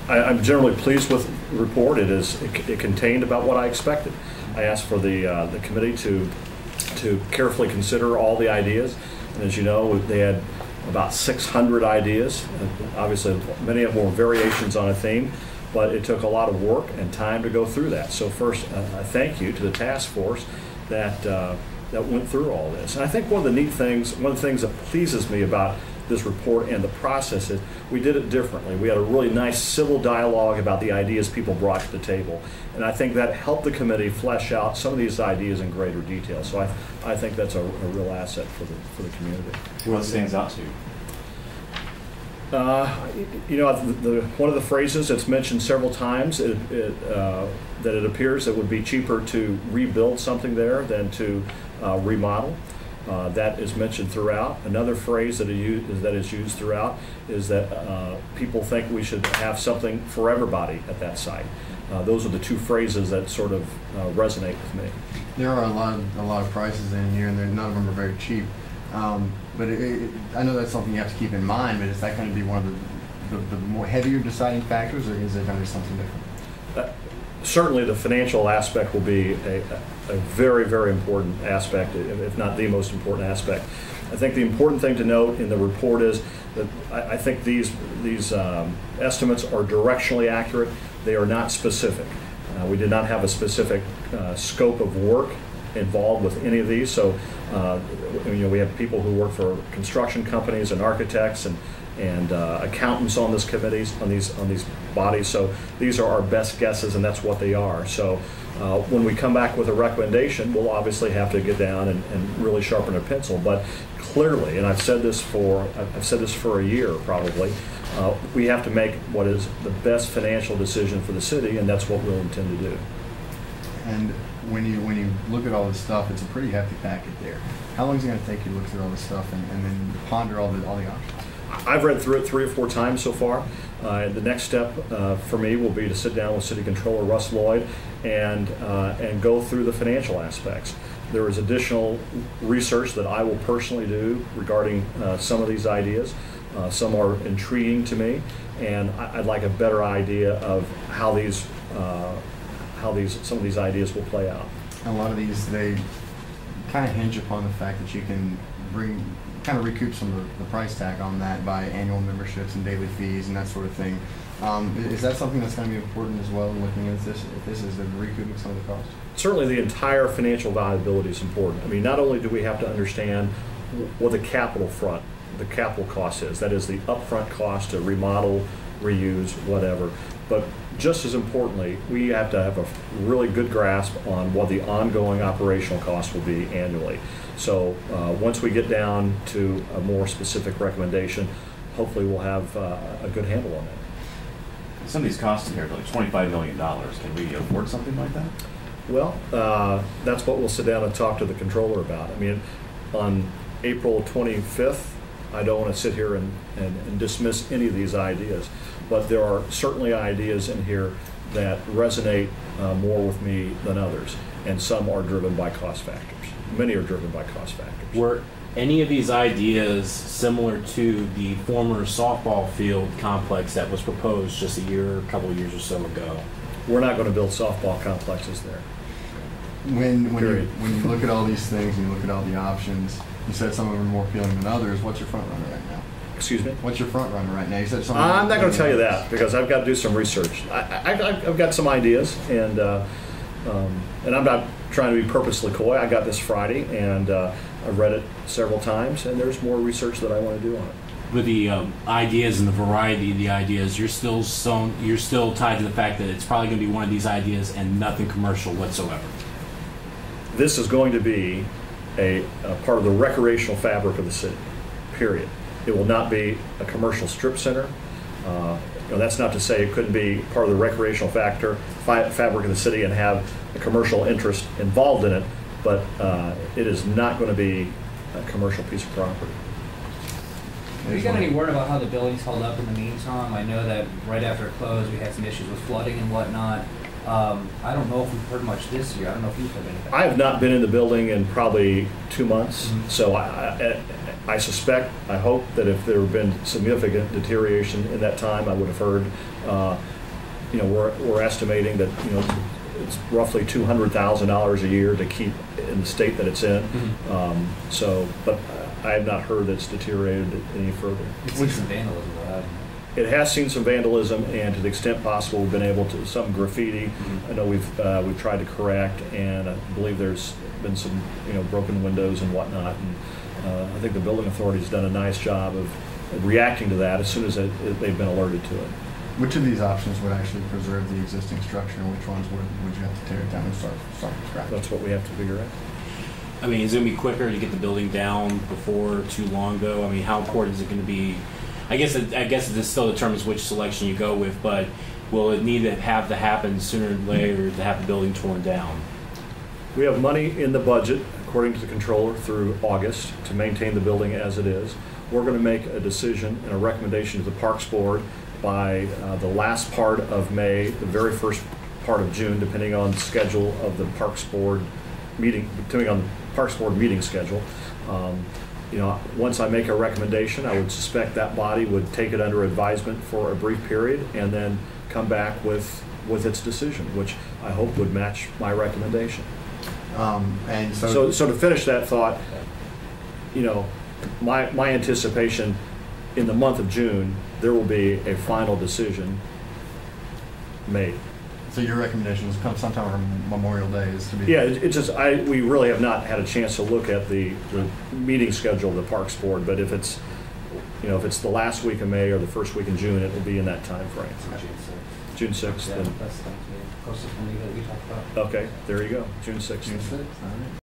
I'm generally pleased with the report. It contained about what I expected. I asked for the committee to carefully consider all the ideas, and as you know, they had about 600 ideas. Obviously, many of them were variations on a theme, but it took a lot of work and time to go through that. So first, a thank you to the task force that went through all this. And I think one of the things that pleases me about this report and the process is we did it differently. We had a really nice civil dialogue about the ideas people brought to the table. And I think that helped the committee flesh out some of these ideas in greater detail. So I think that's a real asset for the community. What stands out to you? One of the phrases that's mentioned several times that it appears it would be cheaper to rebuild something there than to remodel. That is mentioned throughout. Another phrase that is used throughout is that people think we should have something for everybody at that site. Those are the two phrases that sort of resonate with me. There are a lot of prices in here, and none of them are very cheap. But I know that's something you have to keep in mind. But is that going to be one of the more heavier deciding factors, or is it going to be something different? Certainly, the financial aspect will be a very, very important aspect, if not the most important aspect. I think the important thing to note in the report is that I think these estimates are directionally accurate. They are not specific. We did not have a specific scope of work involved with any of these. So, we have people who work for construction companies and architects and accountants on these committees, on these bodies. So these are our best guesses, and that's what they are. So when we come back with a recommendation, we'll obviously have to get down and really sharpen a pencil. But clearly, and I've said this for a year probably, we have to make what is the best financial decision for the city, and that's what we'll intend to do. And when you look at all this stuff, it's a pretty hefty packet there. How long is it going to take you to look through all this stuff and then ponder all the options? I've read through it 3 or 4 times so far. The next step for me will be to sit down with City Controller Russ Lloyd and go through the financial aspects. There is additional research that I will personally do regarding some of these ideas. Some are intriguing to me, and I'd like a better idea of how some of these ideas will play out. A lot of these, they kind of hinge upon the fact that you can kind of recoup some of the price tag on that by annual memberships and daily fees and that sort of thing. Is that something that's going to be important as well in looking at this, if this is recouping some of the costs? Certainly the entire financial viability is important. I mean, not only do we have to understand what the capital cost is, that is the upfront cost to remodel, reuse, whatever, but just as importantly, we have to have a really good grasp on what the ongoing operational costs will be annually. So once we get down to a more specific recommendation, hopefully we'll have a good handle on that. Some of these costs in here are like $25 million. Can we afford something like that? Well, that's what we'll sit down and talk to the controller about. I mean, on April 25th, I don't want to sit here and dismiss any of these ideas, but there are certainly ideas in here that resonate more with me than others, and some are driven by cost factors. Many are driven by cost factors. Were any of these ideas similar to the former softball field complex that was proposed just a couple of years or so ago? We're not going to build softball complexes there. When you look at all these things and you look at all the options, you said some of them are more appealing than others. What's your front runner right now? Excuse me? What's your front runner right now? You said some. I'm not going to tell you that because I've got to do some research. I've got some ideas, and I'm not trying to be purposely coy. I got this Friday, and I've read it several times, and there's more research that I want to do on it. With the ideas and the variety of the ideas, you're still tied to the fact that it's probably going to be one of these ideas and nothing commercial whatsoever. This is going to be a part of the recreational fabric of the city, period. It will not be a commercial strip center. That's not to say it couldn't be part of the recreational fabric of the city and have a commercial interest involved in it, but it is not going to be a commercial piece of property. Have you got any word about how the building's held up in the meantime? I know that right after it closed, we had some issues with flooding and whatnot. I don't know if we've heard much this year. I don't know if you've heard anything. I have not been in the building in probably 2 months, so I suspect, I hope that if there had been significant deterioration in that time, I would have heard. You know, we're estimating that, you know, it's roughly $200,000 a year to keep in the state that it's in. So, but I have not heard that it's deteriorated any further. It's some vandalism, though, hasn't it? It has seen some vandalism, and to the extent possible, we've been able to, some graffiti. I know we've tried to correct, and I believe there's been some, you know, broken windows and whatnot. And I think the building authority's done a nice job of reacting to that as soon as they've been alerted to it. Which of these options would actually preserve the existing structure, and which ones would you have to tear it down and start from scratch? That's what we have to figure out. I mean, is it going to be quicker to get the building down before too long, though? I mean, how important is it going to be? I guess this still determines which selection you go with, but will it need to have to happen sooner or later to have the building torn down? We have money in the budget, according to the controller, through August to maintain the building as it is. We're going to make a decision and a recommendation to the Parks Board by the last part of May, the very first part of June, depending on the schedule of the Parks Board meeting, depending on the Parks Board meeting schedule. You know, once I make a recommendation, I would suspect that body would take it under advisement for a brief period and then come back with its decision, which I hope would match my recommendation. And So to finish that thought, you know, my anticipation in the month of June, there will be a final decision made. So your recommendation is come sometime around Memorial Day is to be. Yeah, it's just we really have not had a chance to look at the meeting schedule of the Parks Board, but if it's, you know, if it's the last week of May or the first week in June, it will be in that time frame. June 6th. Yeah, then. that's the closest one that we talked about. Okay, there you go, June 6th. June 6th, all right.